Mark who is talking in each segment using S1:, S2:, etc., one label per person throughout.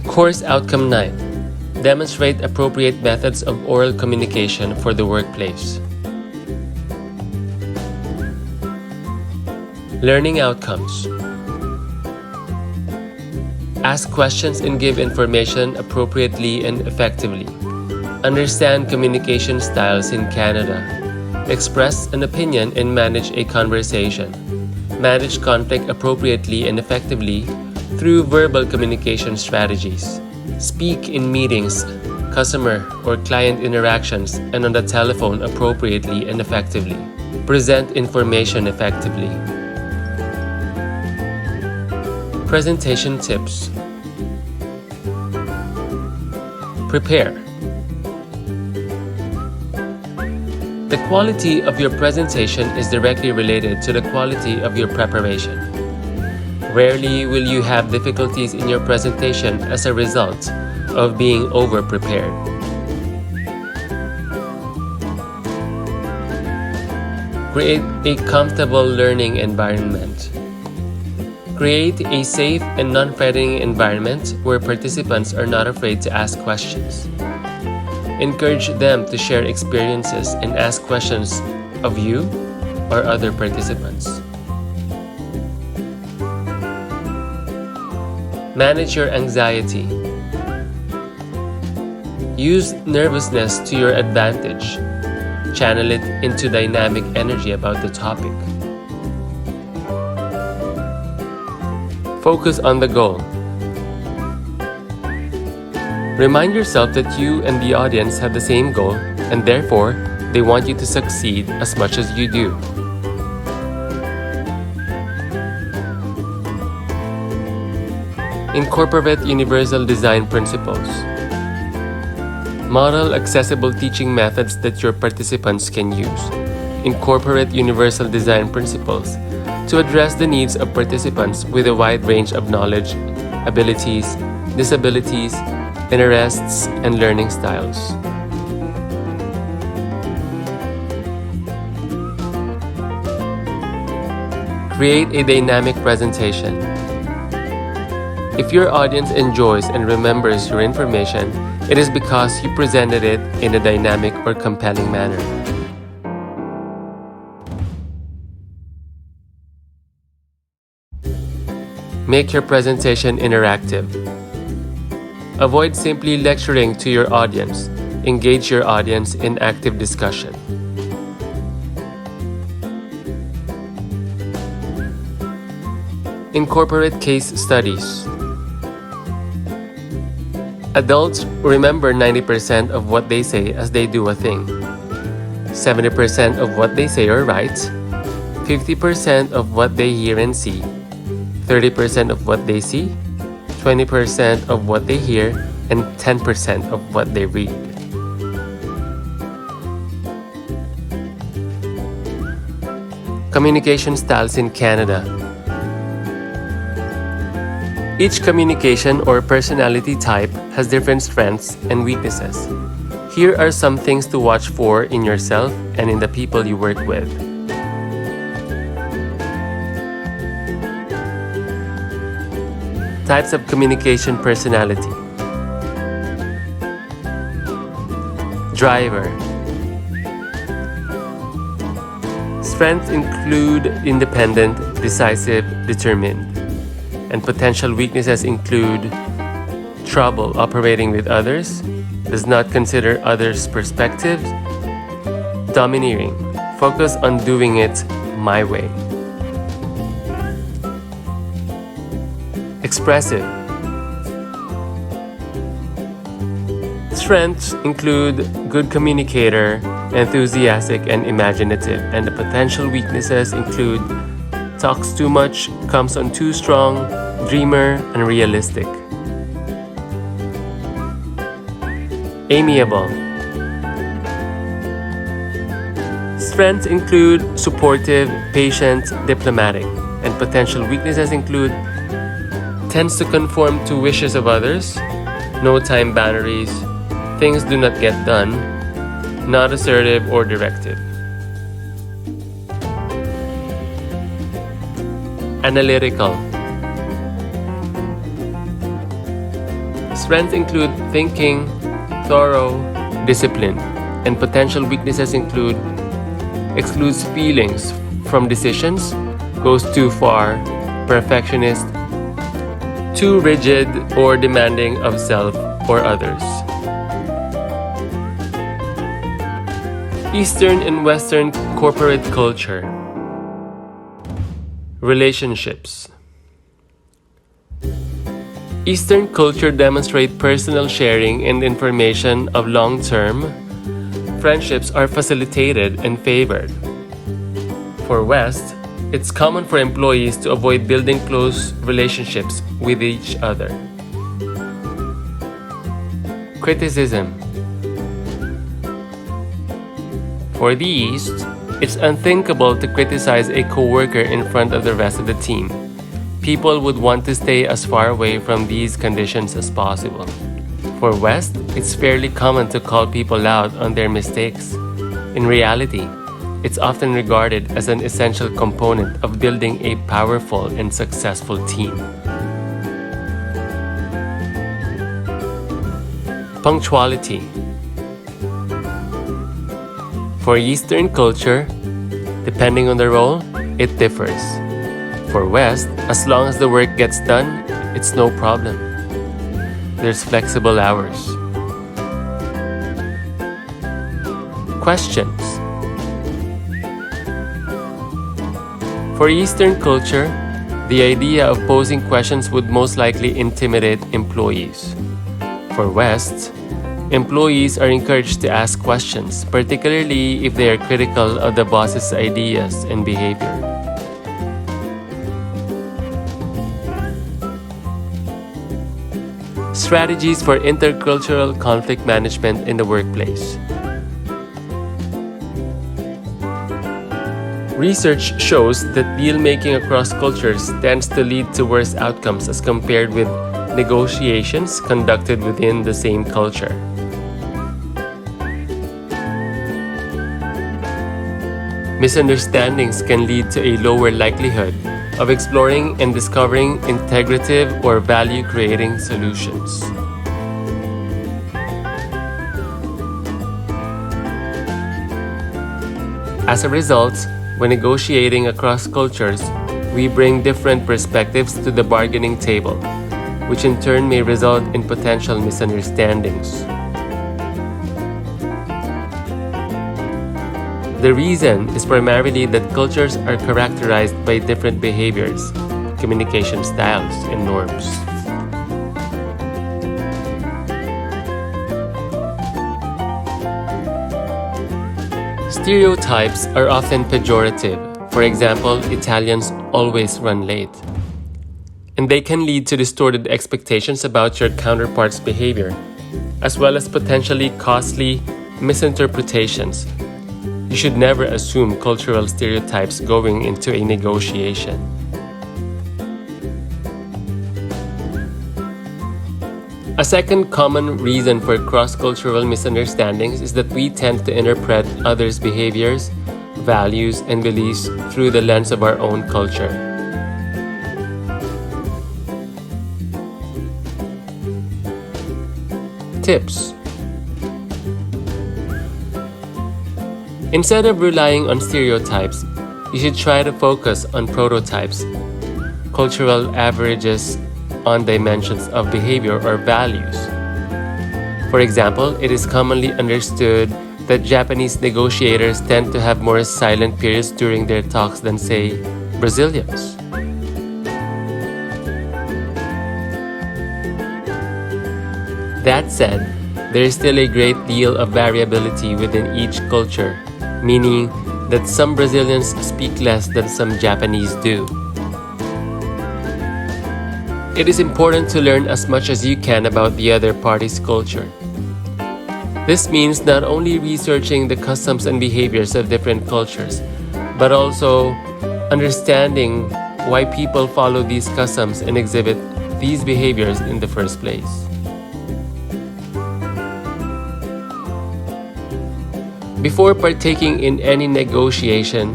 S1: Course Outcome 9. Demonstrate appropriate methods of oral communication for the workplace. Learning outcomes. Ask questions and give information appropriately and effectively. Understand communication styles in Canada. Express an opinion and manage a conversation. Manage conflict appropriately and effectively through verbal communication strategies. Speak in meetings, customer or client interactions, and on the telephone appropriately and effectively. Present information effectively. Presentation tips. Prepare. The quality of your presentation is directly related to the quality of your preparation. Rarely will you have difficulties in your presentation as a result of being over-prepared. Create a comfortable learning environment. Create a safe and non-threatening environment where participants are not afraid to ask questions. Encourage them to share experiences and ask questions of you or other participants. Manage your anxiety. Use nervousness to your advantage. Channel it into dynamic energy about the topic. Focus on the goal. Remind yourself that you and the audience have the same goal, and therefore, they want you to succeed as much as you do. Incorporate universal design principles. Model accessible teaching methods that your participants can use. Incorporate universal design principles to address the needs of participants with a wide range of knowledge, abilities, disabilities, interests, and learning styles. Create a dynamic presentation. If your audience enjoys and remembers your information, it is because you presented it in a dynamic or compelling manner. Make your presentation interactive. Avoid simply lecturing to your audience. Engage your audience in active discussion. Incorporate case studies. Adults remember 90% of what they say as they do a thing. 70% of what they say or write. 50% of what they hear and see. 30% of what they see. 20% of what they hear, and 10% of what they read. Communication styles in Canada. Each communication or personality type has different strengths and weaknesses. Here are some things to watch for in yourself and in the people you work with. Types of communication personality. Driver. Strengths include independent, decisive, determined. And potential weaknesses include trouble operating with others, does not consider others' perspectives, domineering, focus on doing it my way. Expressive. Strengths include good communicator, enthusiastic and imaginative, and the potential weaknesses include talks too much, comes on too strong, dreamer, and realistic. Amiable. Strengths include supportive, patient, diplomatic, and potential weaknesses include tends to conform to wishes of others, no time boundaries, things do not get done, not assertive or directive. Analytical. Strengths include thinking, thorough, disciplined, and potential weaknesses include excludes feelings from decisions, goes too far, perfectionist, too rigid or demanding of self or others. Eastern and Western corporate culture. Relationships. Eastern culture demonstrates personal sharing and information of long-term. Friendships are facilitated and favored. For West, it's common for employees to avoid building close relationships with each other. Criticism. For the East, it's unthinkable to criticize a coworker in front of the rest of the team. People would want to stay as far away from these conditions as possible. For West, it's fairly common to call people out on their mistakes. In reality, it's often regarded as an essential component of building a powerful and successful team. Punctuality. For Eastern culture, depending on the role, it differs. For West, as long as the work gets done, it's no problem. There's flexible hours. Questions. For Eastern culture, the idea of posing questions would most likely intimidate employees. For West, employees are encouraged to ask questions, particularly if they are critical of the boss's ideas and behavior. Strategies for intercultural conflict management in the workplace. Research shows that deal-making across cultures tends to lead to worse outcomes as compared with negotiations conducted within the same culture. Misunderstandings can lead to a lower likelihood of exploring and discovering integrative or value-creating solutions. As a result, when negotiating across cultures, we bring different perspectives to the bargaining table, which in turn may result in potential misunderstandings. The reason is primarily that cultures are characterized by different behaviors, communication styles, and norms. Stereotypes are often pejorative. For example, Italians always run late. And they can lead to distorted expectations about your counterpart's behavior, as well as potentially costly misinterpretations. You should never assume cultural stereotypes going into a negotiation. A second common reason for cross-cultural misunderstandings is that we tend to interpret others' behaviors, values, and beliefs through the lens of our own culture. Tips. Instead of relying on stereotypes, you should try to focus on prototypes, cultural averages on dimensions of behavior or values. For example, it is commonly understood that Japanese negotiators tend to have more silent periods during their talks than, say, Brazilians. That said, there is still a great deal of variability within each culture, meaning that some Brazilians speak less than some Japanese do. It is important to learn as much as you can about the other party's culture. This means not only researching the customs and behaviors of different cultures, but also understanding why people follow these customs and exhibit these behaviors in the first place. Before partaking in any negotiation,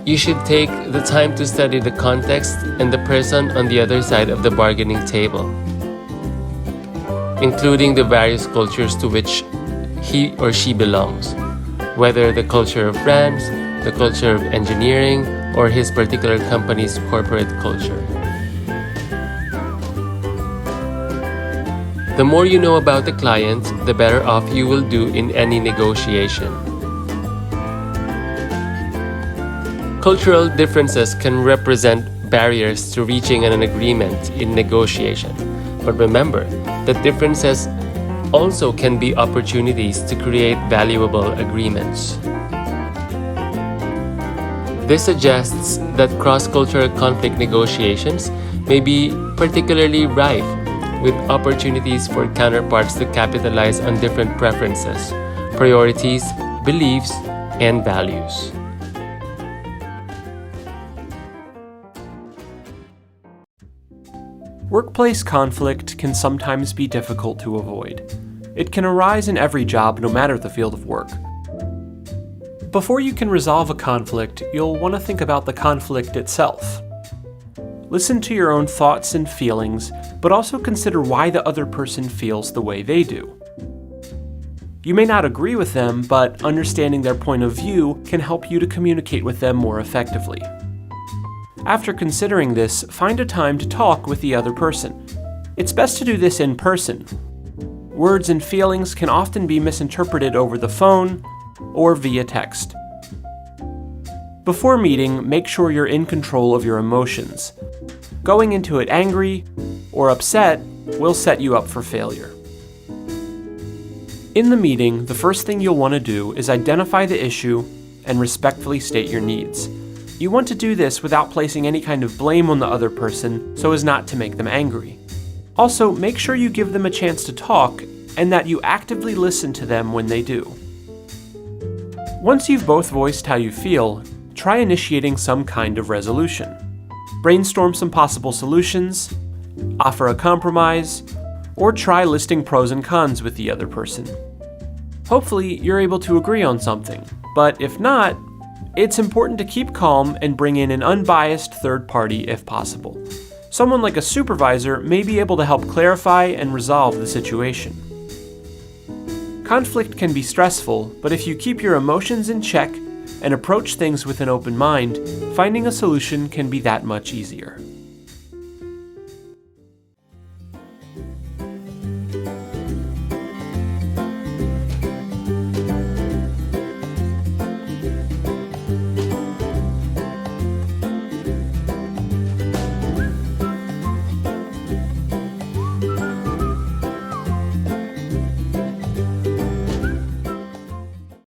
S1: You should take the time to study the context and the person on the other side of the bargaining table, including the various cultures to which he or she belongs, whether the culture of France, the culture of engineering, or his particular company's corporate culture. The more you know about the client, the better off you will do in any negotiation. Cultural differences can represent barriers to reaching an agreement in negotiation, but remember that differences also can be opportunities to create valuable agreements. This suggests that cross-cultural conflict negotiations may be particularly rife with opportunities for counterparts to capitalize on different preferences, priorities, beliefs, and values.
S2: Workplace conflict can sometimes be difficult to avoid. It can arise in every job, no matter the field of work. Before you can resolve a conflict, you'll want to think about the conflict itself. Listen to your own thoughts and feelings, but also consider why the other person feels the way they do. You may not agree with them, but understanding their point of view can help you to communicate with them more effectively. After considering this, find a time to talk with the other person. It's best to do this in person. Words and feelings can often be misinterpreted over the phone or via text. Before meeting, make sure you're in control of your emotions. Going into it angry or upset will set you up for failure. In the meeting, the first thing you'll want to do is identify the issue and respectfully state your needs. You want to do this without placing any kind of blame on the other person so as not to make them angry. Also, make sure you give them a chance to talk and that you actively listen to them when they do. Once you've both voiced how you feel, try initiating some kind of resolution. Brainstorm some possible solutions, offer a compromise, or try listing pros and cons with the other person. Hopefully, you're able to agree on something, but if not, it's important to keep calm and bring in an unbiased third party if possible. Someone like a supervisor may be able to help clarify and resolve the situation. Conflict can be stressful, but if you keep your emotions in check and approach things with an open mind, finding a solution can be that much easier.